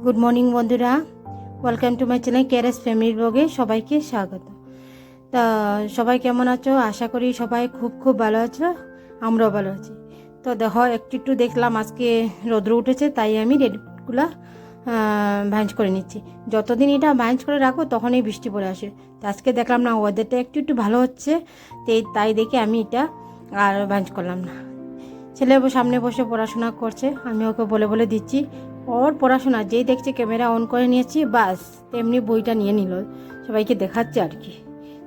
Good morning বন্ধুরা, welcome to my channel Cares family ব্লগে সবাইকে স্বাগত। তা সবাই কেমন আছো? আশা করি সবাই খুব ভালো আছো, আমরাও ভালো আছি। তো দেখো একটু দেখলাম আজকে রৌদ্র উঠেছে, তাই আমি রেডগুলা ভাঁজ করে নিচ্ছি। যতদিন এটা ভাঁজ করে রাখবো তখনই বৃষ্টি পড়ে আসে। তো আজকে দেখলাম না ওয়েদারটা একটু ভালো হচ্ছে, তাই দেখে আমি এটা আর ভাঁজ করলাম না। ছেলে সামনে বসে পড়াশোনা করছে, আমি ওকে বলে দিচ্ছি। ওর পড়াশোনা যেই দেখছে ক্যামেরা অন করে নিয়েছি, বাস তেমনি বইটা নিয়ে নিল, সবাইকে দেখাচ্ছে আর কি।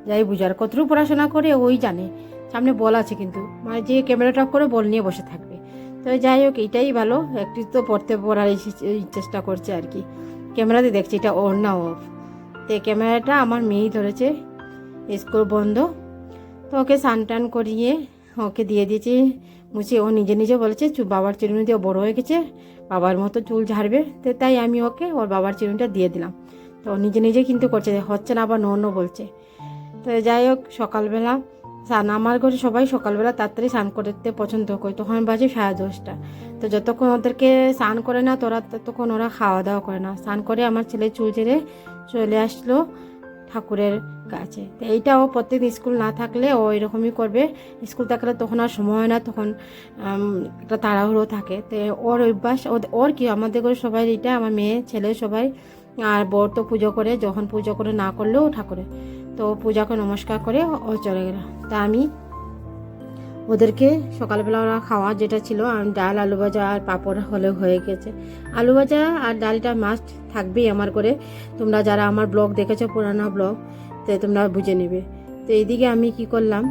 যাই বুঝার কতটুকু পড়াশোনা করে ওই জানে, সামনে বল আছে কিন্তু মানে যে ক্যামেরাটা করে বল নিয়ে বসে থাকবে। তো যাই হোক, এটাই ভালো, একটু তো পড়ার চেষ্টা করছে আর কি। ক্যামেরাতে দেখছি এটা ওর না অফ। তো ক্যামেরাটা আমার মেয়েই ধরেছে, স্কুল বন্ধ। তো ওকে স্নান টান করিয়ে ওকে দিয়ে দিয়েছি মুছে। ও নিজে বলেছে বাবার চিরুনি দিয়ে বড় হয়ে গেছে, বাবার মতো চুল ঝাড়বে। তো তাই আমি ওকে ওর বাবার চিরুনিটা দিয়ে দিলাম। তো নিজে কিন্তু করছে, হচ্ছে না আবার ন বলছে। তো যাই হোক, সকালবেলা স্নান, আমার ঘরে সবাই সকালবেলা তাড়াতাড়ি স্নান করতে পছন্দ করে, তখন বাজে 10:30। তো যতক্ষণ ওদেরকে স্নান করে না ততক্ষণ ওরা খাওয়া দাওয়া করে না। স্নান করে আমার ছেলে চুল ঝেড়ে চলে আসলো ঠাকুরের কাছে। তো এইটাও প্রত্যেকদিন স্কুল না থাকলে ও এরকমই করবে। স্কুল থাকলে তখন আর সময় হয় না, তখন একটা তাড়াহুড়ো থাকে। তো ওর অভ্যাস, ওর কি আমাদের ঘরে সবাই এটা, আমার মেয়ে ছেলে সবাই। আর বর তো পুজো করে, যখন পুজো করে না করলেও ঠাকুরে, তো পূজাকে নমস্কার করে ও চলে গেল। তা আমি ওদেরকে সকালবেলা ওরা খাওয়া যেটা ছিল, ডাল আলু ভাজা আর পাঁপড় হলে হয়ে গেছে। আলু ভাজা আর ডালটা মাস্ট থাকবেই আমার করে। তোমরা যারা আমার ব্লগ দেখেছো, পুরানো ব্লগ, তো তোমরা বুঝে নেবে। তো এইদিকে আমি কি করলাম,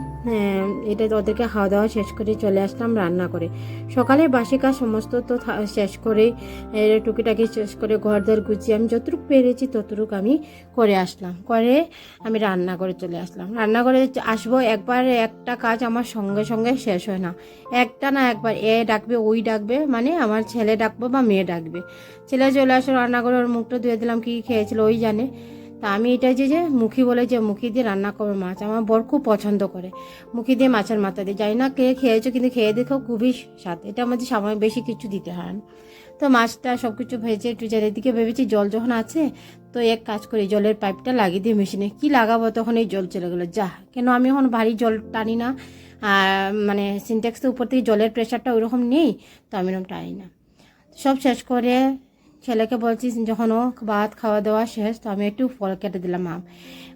এটা ওদেরকে খাওয়া দাওয়া শেষ করে চলে আসলাম রান্না করে। সকালে বাসি কাজ সমস্ত তো শেষ করে, টুকিটাকি শেষ করে ঘরদের গুছিয়ে আমি যতটুকু পেরেছি ততটুকু আমি করে আসলাম। করে আমি রান্না করে চলে আসলাম। রান্না করে আসবো, একবার একটা কাজ আমার সঙ্গে শেষ হয় না। একটা না একবার এ ডাকবে ওই ডাকবে, মানে আমার ছেলে ডাকবো বা মেয়ে ডাকবে। ছেলে চলে আসো রান্না করে, ওর মুখটা ধুয়ে দিলাম, কী খেয়েছিল ওই জানে। তা আমি এটা যে মুখি বলে, যে মুখি দিয়ে রান্না করবো মাছ, আমার বর খুব পছন্দ করে। মুখি দিয়ে মাছের মাথা দিয়ে, জানি না কে খেয়েছো, কিন্তু খেয়ে দেখো খুবই স্বাদ। এটা আমাদের সময় বেশি কিছু দিতে হয় না। তো মাছটা সব কিছু ভেজে টুজের এদিকে ভেবেছি জল যখন আছে, তো এক কাজ করি, জলের পাইপটা লাগিয়ে দিয়ে মেশিনে কি লাগাবো, তখন এই জল চলে গেলো। যা, কেন আমি এখন ভারী জল টানি না, মানে সিনটেক্সের উপর থেকে জলের প্রেশারটা ওইরকম নেই, তো আমি এরকম টানি না। সব শেষ করে ছেলেকে বলছি, যখন ও ভাত খাওয়া দাওয়া শেষ, তো আমি একটু ফল কেটে দিলাম আম,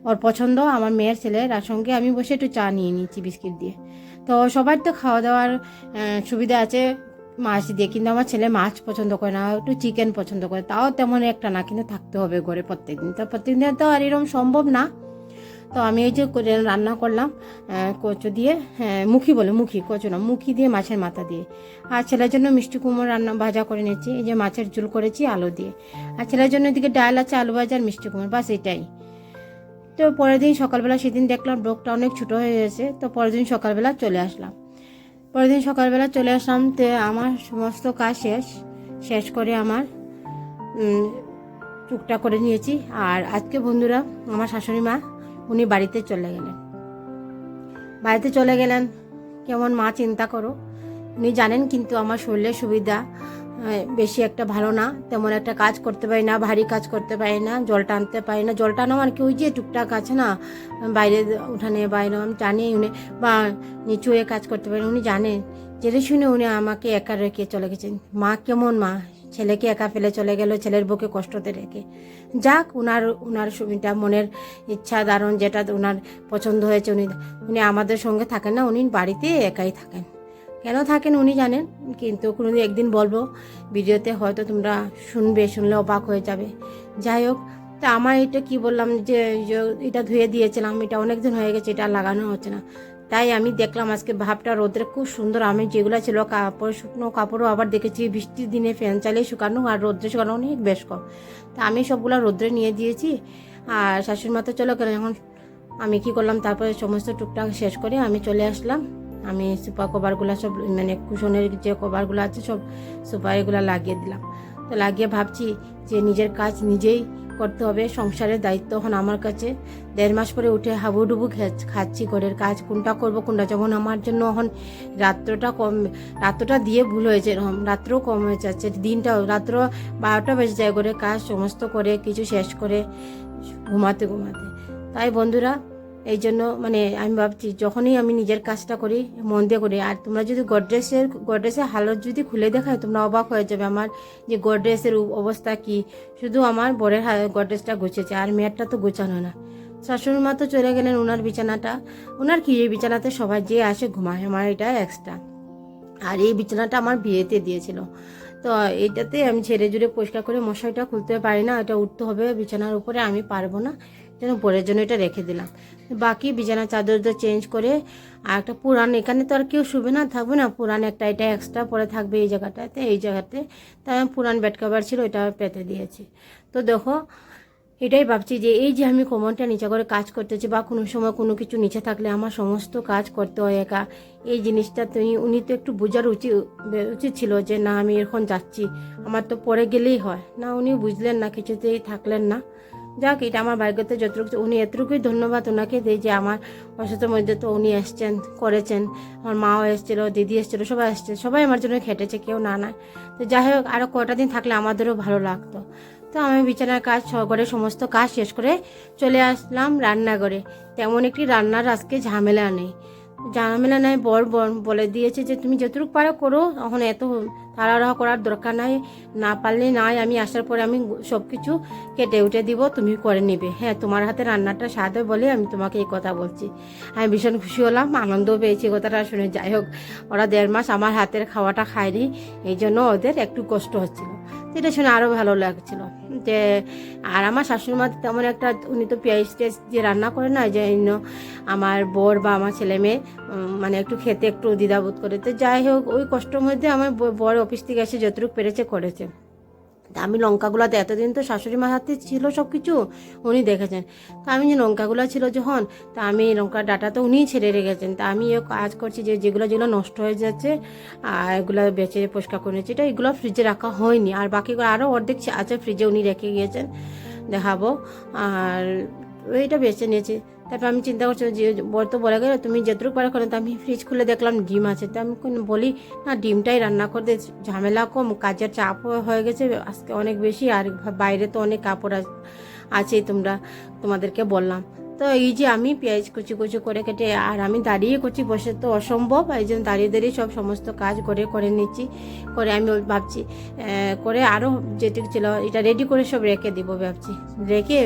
ওর পছন্দ আমার মেয়ের ছেলের, আর সঙ্গে আমি বসে একটু চা নিয়ে নিচ্ছি বিস্কিট দিয়ে। তো সবার তো খাওয়া দাওয়ার সুবিধা আছে মাছ দিয়ে, কিন্তু আমার ছেলে মাছ পছন্দ করে না, একটু চিকেন পছন্দ করে, তাও তেমন একটা না, কিন্তু থাকতে হবে ঘরে প্রত্যেকদিন। তো প্রত্যেকদিন তো আর এরকম সম্ভব না। তো আমি এই যে রান্না করলাম কচু দিয়ে, মুখি কচু না, মুখি দিয়ে মাছের মাথা দিয়ে। আর ছেলের জন্য মিষ্টি কুমড়ো ভাজা করে নিয়েছি, এই যে মাছের ঝোল করেছি আলু দিয়ে। আর ছেলের জন্য এদিকে ডাল আছে, আলু ভাজা আর মিষ্টি কুমড়ো, বাস এটাই। তো পরের দিন সকালবেলা, সেদিন দেখলাম ব্লগটা অনেক ছোটো হয়ে গেছে, তো পরের দিন সকালবেলা চলে আসলাম। তো আমার সমস্ত কাজ শেষ করে আমার টুকটা করে নিয়েছি। আর আজকে বন্ধুরা, আমার শাশুড়ি মা উনি বাড়িতে চলে গেলেন। কেমন মা চিন্তা করো, উনি জানেন কিন্তু আমার শরীরের সুবিধা বেশি একটা ভালো না, তেমন একটা কাজ করতে পারি না, ভারী কাজ করতে পারি না, জল টানতে পারি না। জল টানো আর কি, ওই যে টুকটাক আছে না, বাইরে উঠানে বাইরে জানে উনি, বা নিচু হয়ে কাজ করতে পারেন, উনি জানেন। জেনে শুনে উনি আমাকে একা রেখে চলে গেছেন। মা কেমন মা, ছেলেকে একা ফেলে চলে গেল, ছেলের বুকে কষ্টতে রেখে। যাক, উনার সুবিধা, মনের ইচ্ছা দারুণ, যেটা উনার পছন্দ হয়েছে। উনি আমাদের সঙ্গে থাকেন না, উনি বাড়িতে একাই থাকেন। কেন থাকেন উনি জানেন, কিন্তু কোনোদিন একদিন বলবো ভিডিওতে, হয়তো তোমরা শুনলে অবাক হয়ে যাবে। যাই হোক, তা আমার এটা কি বললাম, যে এটা ধুয়ে দিয়েছিলাম, এটা অনেক দিন হয়ে গেছে, এটা লাগানো হচ্ছে না। তাই আমি দেখলাম আজকে ভাবটা রোদ্রে খুব সুন্দর, আমি যেগুলো ছিল শুকনো কাপড়ও আবার দেখেছি বৃষ্টির দিনে ফ্যান চালিয়ে শুকানো, আর রোদ্রে শুকানো অনেক বেশ কম। তা আমি সবগুলো রোদ্রে নিয়ে দিয়েছি। আর শাশুড়ি মা তো চলো গেলেন, এখন আমি কি করলাম, তারপরে সমস্ত টুকটাক শেষ করে আমি চলে আসলাম। আমি সুপার কভারগুলো সব, মানে কুশনের যে কভারগুলো আছে সব সুপার এগুলো লাগিয়ে দিলাম। তো লাগিয়ে ভাবছি যে নিজের কাজ নিজেই করতে হবে, সংসারের দায়িত্ব এখন আমার কাছে। 1.5 মাস পরে উঠে হাবুডুবু খাচ্ছি ঘরের কাজ, কোনটা করব কোনটা, যেমন আমার জন্য এখন রাত্রটা দিয়ে ভুল হয়েছে, এরকম রাত্রও কম হয়ে যাচ্ছে, দিনটাও রাত্র 12টা বেজে যায় ঘরে কাজ সমস্ত করে কিছু শেষ করে ঘুমাতে। তাই বন্ধুরা এই জন্য মানে আমি ভাবছি যখনই আমি নিজের কাজটা করি মন দিয়ে করি। আর তোমরা যদি গডরেজের হালত যদি খুলে দেখায় তোমরা অবাক হয়ে যাবে আমার যে গডরেজের অবস্থা কি। শুধু আমার বরের গডরেজটা গুছেছে, আর মেয়েরটা তো গোছানো না। শাশুড়ি মা তো চলে গেলেন, ওনার বিছানাটা, ওনার কি এই বিছানাতে সবাই যে আসে ঘুমায়, আমার এটা এক্সট্রা। আর এই বিছানাটা আমার বিয়েতে দিয়েছিল, তো এটাতে আমি ছেড়ে জুড়ে পরিষ্কার করে মশারিটা খুলতে পারি না, এটা উঠতে হবে বিছানার উপরে, আমি পারবো না, যেন পরের জন্য এটা রেখে দিলাম। বাকি বিছানার চাদর চেঞ্জ করে আর একটা পুরান, এখানে তো আর কেউ শুবে না, থাকবে না, পুরান একটা এটা এক্সট্রা পরে থাকবে এই জায়গাতে, তাই আমি পুরান বেড কভার ছিল এটা পেতে দিয়েছি। তো দেখো এটাই ভাবছি যে এই যে আমি কোমরটা নিচে করে কাজ করতেছি, বা কোনো সময় কোনো কিছু নিচে থাকলে আমার সমস্ত কাজ করতে হয় একা, এই জিনিসটা উনি তো একটু বোঝার উচিত ছিল যে না আমি এখন যাচ্ছি, আমার তো পরে গেলেই হয় না, উনি বুঝলেন না, কিছুতেই থাকলেন না। যাক, এটা আমার ভাগ্যতে যতটুকু, উনি এতটুকুই ধন্যবাদ ওনাকে দিই যে আমার অসুস্থের মধ্যে তো উনি এসছেন, করেছেন, আমার মাও এসেছিল, দিদি এসেছিল, সবাই এসছে, সবাই আমার জন্য খেটেছে, কেউ না নয়। তো যাই হোক, আরও কটা দিন থাকলে আমাদেরও ভালো লাগতো। তো আমি বিছানার কাজ ঘরে সমস্ত কাজ শেষ করে চলে আসলাম রান্নাঘরে। তেমন একটি রান্নার আজকে ঝামেলা নেই, বর বলে দিয়েছে যে তুমি যতটুকু পারো করো, এখন এত তাড়াহুড়া করার দরকার নাই, না পারলে নাই, আমি আসার পরে আমি সব কিছু কেটে উঠে দিব, তুমি করে নিবে, হ্যাঁ তোমার হাতে রান্নাটা স্বাদ হয় বলে আমি তোমাকে এই কথা বলছি। আমি ভীষণ খুশি হলাম, আনন্দও পেয়েছি কথাটা শুনে। যাই হোক, ওরা 1.5 মাস আমার হাতের খাওয়াটা খায়নি, এই জন্য ওদের একটু কষ্ট হচ্ছিল, এটা শুনে আরও ভালো লাগছিল যে। আর আমার শাশুড়ি মা তেমন একটা, উনি তো পেঁয়াজ টেস্ট দিয়ে রান্না করে না, যে আমার বর বা আমার ছেলে মেয়ে মানে একটু খেতে একটু দ্বিধাবোধ করে। তো যাই হোক, ওই কষ্টের মধ্যে আমার বর অফিস থেকে এসে যতটুকু পেরেছে করেছে। তা আমি লঙ্কাগুলোতে, এতদিন তো শাশুড়ি মার হাতে ছিল সব কিছু, উনি দেখেছেন। তা আমি যে লঙ্কাগুলো ছিল যখন, তা আমি লঙ্কার ডাটা তো উনিই ছেড়ে রেখেছেন, তা আমি কাজ করছি যে যেগুলো নষ্ট হয়ে যাচ্ছে আর এগুলো বেঁচে পরিষ্কার করে নিচ্ছি। এটা এগুলো ফ্রিজে রাখা হয়নি, আর বাকিগুলো আরও অর্ধেক আছে ফ্রিজে, উনি রেখে গিয়েছেন, দেখাবো। আর এইটা বেছে নিয়েছি। তারপর আমি চিন্তা করছি যে বর তো বলে গেল তুমি যতটুকু পারো করেন, তো আমি ফ্রিজ খুলে দেখলাম ডিম আছে, তো আমি বলি না ডিমটাই রান্না করতে, ঝামেলা কম, কাজের চাপ হয়ে গেছে আজকে অনেক বেশি, আর বাইরে তো অনেক কাপড় আছেই, তোমাদেরকে বললাম। তো এই যে আমি পেঁয়াজ কুচি করে কেটে, আর আমি দাঁড়িয়ে করছি, বসে তো অসম্ভব, এই জন্য দাঁড়িয়ে সব সমস্ত কাজ করে নিচ্ছি, করে আমি ভাবছি করে আরও যেটুকু ছিল এটা রেডি করে সব রেখে দিব ভাবছি, রেখে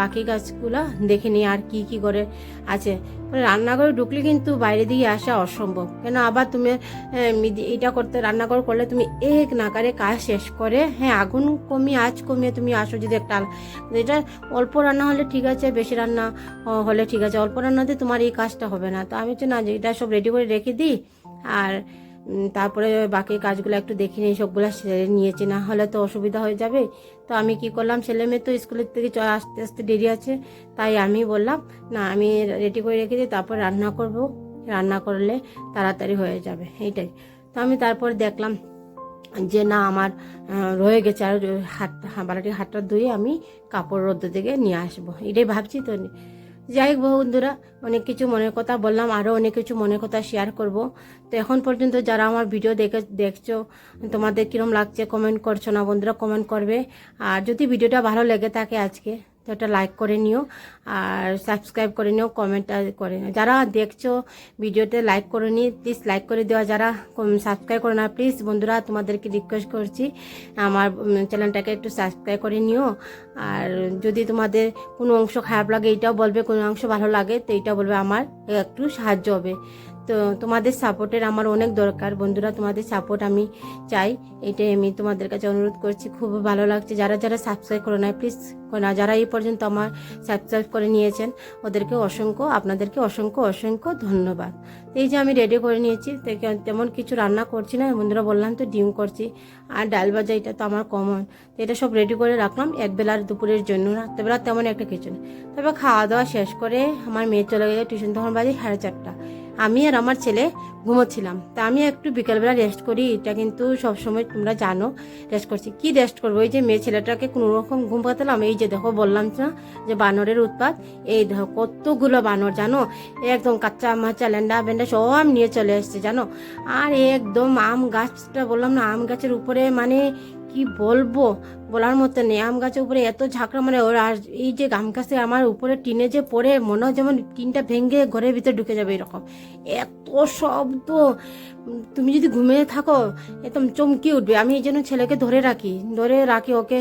বাকি কাজগুলো দেখে নিই আর কি করে আছে। রান্নাঘরে ঢুকলে কিন্তু বাইরে দিয়ে আসা অসম্ভব, কেন আবার তুমি এটা রান্নাঘর করলে তুমি এক নাগারে কাজ শেষ করে, হ্যাঁ আগুন কমিয়ে আঁচ কমিয়ে তুমি আসো, যদি একটা এটা অল্প রান্না হলে ঠিক আছে, বেশি রান্না হলে ঠিক আছে, অল্প রান্নাতে তোমার এই কাজটা হবে না। তো আমি না যে এটা সব রেডি করে রেখে দিই, আর তারপরে বাকি কাজগুলো একটু দেখে নিই, সবগুলো সেরে নিয়েছি, না হলে তো অসুবিধা হয়ে যাবে। তো আমি কি করলাম, ছেলে মেয়ে তো স্কুলের থেকে আসতে আসতে দেরি আছে, তাই আমি বললাম না আমি রেডি করে রেখে দিই, তারপর রান্না করব, রান্না করলে তাড়াতাড়ি হয়ে যাবে, এইটাই। তো আমি তারপর দেখলাম যে না আমার রয়ে গেছে, আর বাড়িটির হাতটা ধুয়ে আমি কাপড় রোদ্র থেকে নিয়ে আসবো, এটাই ভাবছি। তো যাই হোক বন্ধুরা, অনেক কিছু মনের কথা বললাম, আরও অনেক কিছু মনের কথা শেয়ার করব। তো এখন পর্যন্ত যারা আমার ভিডিও দেখছো, তোমাদের কীরকম লাগছে কমেন্ট করছো না বন্ধুরা, কমেন্ট করবে। আর যদি ভিডিওটা ভালো লেগে থাকে আজকে, তো একটা লাইক করে নিও, আর সাবস্ক্রাইব করে নিও, কমেন্টটা করে নিও। যারা দেখছো ভিডিওতে লাইক করে নিই, প্লিজ লাইক করে দেওয়া, যারা সাবস্ক্রাইব করে না প্লিজ বন্ধুরা তোমাদেরকে রিকোয়েস্ট করছি আমার চ্যানেলটাকে একটু সাবস্ক্রাইব করে নিও। আর যদি তোমাদের কোনো অংশ খারাপ লাগে এইটাও বলবে, কোনো অংশ ভালো লাগে তো এইটাও বলবে, আমার একটু সাহায্য হবে। তো তোমাদের সাপোর্টের আমার অনেক দরকার বন্ধুরা, তোমাদের সাপোর্ট আমি চাই, এটাই আমি তোমাদের কাছে অনুরোধ করছি। খুব ভালো লাগছে যারা সাবস্ক্রাইব করে না প্লিজ না, যারা এই পর্যন্ত আমার সাবস্ক্রাইব করে নিয়েছেন ওদেরকে আপনাদেরকে অসংখ্য ধন্যবাদ। এই যে আমি রেডি করে নিয়েছি, তেমন কিছু রান্না করছি না বন্ধুরা, বললাম তো ডিম করছি আর ডাল ভাজা, এটা তো আমার কমন। তো এটা সব রেডি করে রাখলাম একবেলার দুপুরের জন্য, রাত্রেবেলা তেমন একটা কিছু নেই। তবে খাওয়া দাওয়া শেষ করে আমার মেয়ে চলে গেলে টিউশন, তখন বাজে 4:30। আমি আর আমার ছেলে ঘুমোচ্ছিলাম। তা আমি একটু বিকেলবেলা রেস্ট করি, এটা কিন্তু সবসময় তোমরা জানো রেস্ট করছি। কি রেস্ট করবো, এই যে মেয়ে ছেলেটাকে কোনো রকম ঘুম পাতালাম। এই যে দেখো বললাম না যে বানরের উৎপাত, এই দেখো কতগুলো বানর জানো, একদম কাঁচা মাচা ল্যান্ডা বেন্ডা সব নিয়ে চলে এসছে জানো। আর একদম আম গাছটা বললাম না, আম গাছের উপরে মানে কি বলবো, বলার মতো নেই। আম গাছের উপরে এত ঝাঁকড়া, মানে ওর আর এই যে আম গাছে আমার উপরে টিনে যে পড়ে মনে হয় যেমন টিনটা ভেঙে ঘরের ভিতরে ঢুকে যাবে এরকম এত শব্দ। তুমি যদি ঘুমিয়ে থাকো একদম চমকে উঠবে। আমি এই জন্য ছেলেকে ধরে রাখি ওকে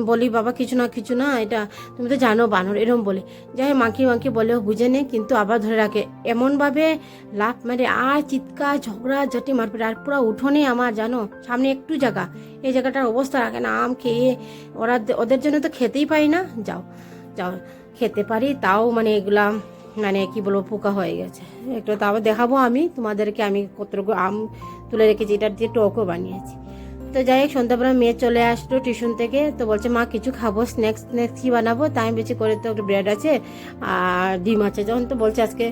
বলি বাবা কিছু না, এটা তুমি তো জানো বানর এরকম বলে, যাই মাখি বলেও বুঝে নে, কিন্তু আবার ধরে রাখে এমনভাবে লাফ মারে আর চিৎকার ঝগড়া ঝাঁটি মারপিট। আর পুরো উঠোনে আমার জানো সামনে একটু জায়গা, এই জায়গাটার অবস্থা রাখে না। আম খেয়ে ওদের জন্য তো খেতেই পারি না, যাও খেতে পারি তাও মানে এগুলা মানে কি বলবো পোকা হয়ে গেছে। একটু তাও দেখাবো আমি তোমাদেরকে, আমি কতটুকু আম তুলে রেখেছি, এটা দিয়ে টকও বানিয়েছি। তো যাই হোক সন্ধ্যাবেলা মেয়ে চলে আসলো টিউশন থেকে, তো বলছে মা কিছু খাবো, স্ন্যাক্স কি বানাবো, তাই আমি বেশি করে তো একটু ব্রেড আছে আর ডিম আছে। যখন তো বলছে আজকে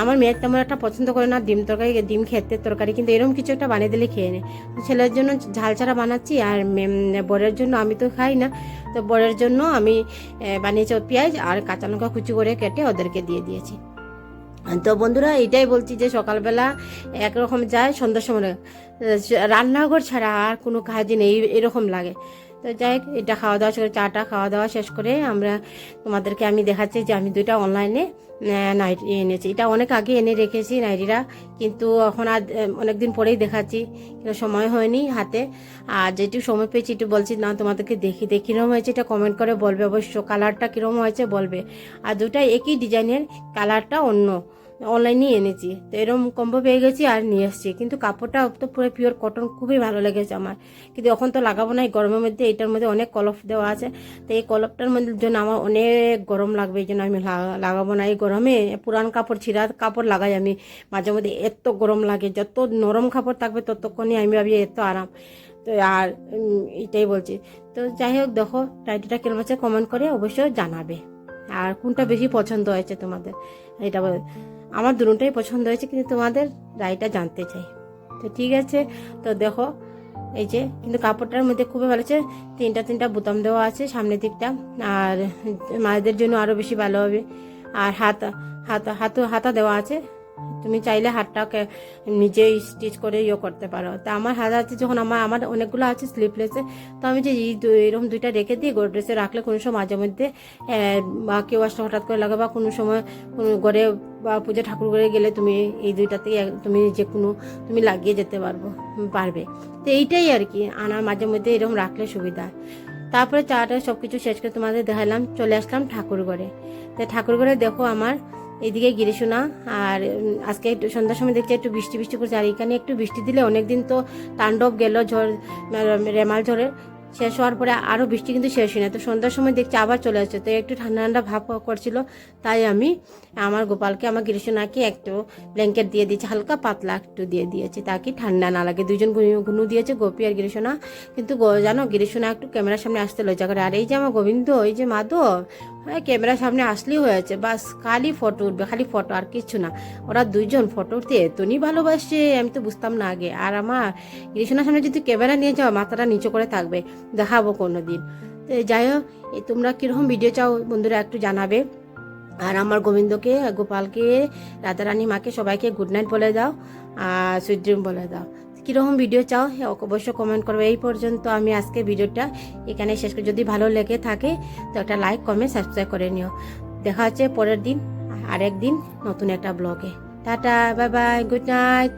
আমার মেয়ের তেমন একটা পছন্দ করে না ডিম তরকারি, ডিম খেতে তরকারি, কিন্তু এরকম কিছু একটা বানিয়ে দিলে খেয়ে নেয়। ছেলের জন্য ঝাল ছাড়া বানাচ্ছি, আর বরের জন্য আমি তো খাই না, তো বরের জন্য আমি বানিয়েছি পেঁয়াজ আর কাঁচা লঙ্কা কুচি করে কেটে ওদেরকে দিয়ে দিয়েছি। তো বন্ধুরা এটাই বলছি যে সকালবেলা একরকম যায়, সন্ধ্যার সময় রান্নাঘর ছাড়া আর কোনো কাজই নেই এরকম লাগে। তো যাই হোক এটা খাওয়া দাওয়া করে চাটা খাওয়া দাওয়া শেষ করে আমরা তোমাদেরকে আমি দেখাচ্ছি যে আমি দুইটা অনলাইনে নাইটি এনেছি। এটা অনেক আগে এনে রেখেছি নাইটিরা, কিন্তু এখন আর অনেকদিন পরেই দেখাচ্ছি, কিন্তু সময় হয়নি হাতে। আর যেটু সময় পেয়েছি একটু বলছি না তোমাদেরকে দেখি কীরকম হয়েছে এটা কমেন্ট করে বলবে অবশ্য, কালারটা কীরকম হয়েছে বলবে। আর দুটা একই ডিজাইনের, কালারটা অন্য, অনলাইনে এনেছি। তো এরকম কম্বো পেয়ে গেছি আর নিয়ে এসেছি, কিন্তু কাপড়টা তো পুরো পিওর কটন, খুবই ভালো লেগেছে আমার। কিন্তু এখন তো লাগাবো না এই গরমের মধ্যে, এটার মধ্যে অনেক কলফ দেওয়া আছে, তো এই কলফটার মধ্যে জন্য আমার অনেক গরম লাগবে, এই জন্য আমি লাগাবো না এই গরমে। পুরান কাপড় ছিঁড়া কাপড় লাগাই আমি মাঝে মধ্যে, এত গরম লাগে, যত নরম কাপড় থাকবে ততক্ষণই আমি ভাবি এত আরাম। তো আর এটাই বলছি। তো যাই হোক দেখো টাইটিটা কেমন আছে কমেন্ট করে অবশ্যই জানাবে, আর কোনটা বেশি পছন্দ হয়েছে তোমাদের। এটা আমার দুটোটাই পছন্দ হয়েছে, কিন্তু তোমাদের রায়টা জানতে চাই। তো ঠিক আছে, তো দেখো এই যে কিন্তু কাপড়টার মধ্যে খুবই ভালো আছে, তিনটা বোতাম দেওয়া আছে সামনের দিকটা, আর মায়েদের জন্য আরও বেশি ভালো হবে। আর হাতা দেওয়া আছে, তুমি চাইলে হাতটাকে নিজেই স্টিচ করে করতে পারো। তা আমার হাত আছে যখন আমার অনেকগুলো আছে স্লিপলেসে, তো আমি যে এরকম দুইটা রেখে দিই গোড্রেসে রাখলে কোনো সময় মাঝে মধ্যে বা কেউ আসলে হঠাৎ করে লাগে, বা কোনো সময় কোনো ঘরে বা পূজা ঠাকুর ঘরে গেলে তুমি এই দুইটাতে তুমি যে কোনো তুমি লাগিয়ে যেতে পারবে। তো এইটাই আর কি, আনার মাঝে মধ্যে এরকম রাখলে সুবিধা। তারপরে চাটা সব কিছু শেষ করে তোমাদের দেখালাম, চলে আসলাম ঠাকুর ঘরে। তো ঠাকুর ঘরে দেখো আমার এইদিকে গিরিশোনা, আর আজকে একটু সন্ধ্যার সময় দেখছি একটু বৃষ্টি করছে, আর এখানে একটু বৃষ্টি দিলে অনেকদিন তো তাণ্ডব গেল ঝড় রেমাল ঝড়ের শেষ হওয়ার পরে আরও বৃষ্টি কিন্তু শেষ হয় না, তো সন্ধ্যার সময় দেখছি আবার চলে আসছে। তো একটু ঠান্ডা ভাব করছিল, তাই আমি আমার গোপালকে আমার গিরিশোনাকে একটু ব্ল্যাঙ্কেট দিয়ে দিয়েছি, হালকা পাতলা একটু দিয়ে দিয়েছি তাকে ঠান্ডা না লাগে। দুজন গুনু দিয়েছে গোপী আর গিরিশোনা, কিন্তু জানো গিরিশোনা একটু ক্যামেরার সামনে আসতে লজ্জা করে। আর এই যে আমার গোবিন্দ, এই যে মাধব, হ্যাঁ ক্যামেরার সামনে আসলেই হয়েছে, বাস খালি ফটো উঠবে, খালি ফটো আর কিছু না। ওরা দুইজন ফটো উঠতে এতনি ভালোবাসে, আমি তো বুঝতাম না আগে। আর আমার গিরিশোনার সামনে যদি ক্যামেরা নিয়ে যাও মাথাটা নিচু করে থাকবে, দেখাবো কোনো দিন। তো যাই হোক তোমরা কীরকম ভিডিও চাও বন্ধুরা একটু জানাবে। আর আমার গোবিন্দকে গোপালকে রাধারানী মাকে সবাইকে গুড নাইট বলে দাও, আর সুইট ড্রিম বলে দাও। কীরকম ভিডিও চাও অবশ্যই কমেন্ট করবে। এই পর্যন্ত আমি আজকে ভিডিওটা এখানে শেষ করি, যদি ভালো লেগে থাকে তো একটা লাইক কমেন্ট সাবস্ক্রাইব করে নিও। দেখা হচ্ছে পরের দিন আরেকদিন নতুন একটা ব্লগে। Tata, bye bye, good night.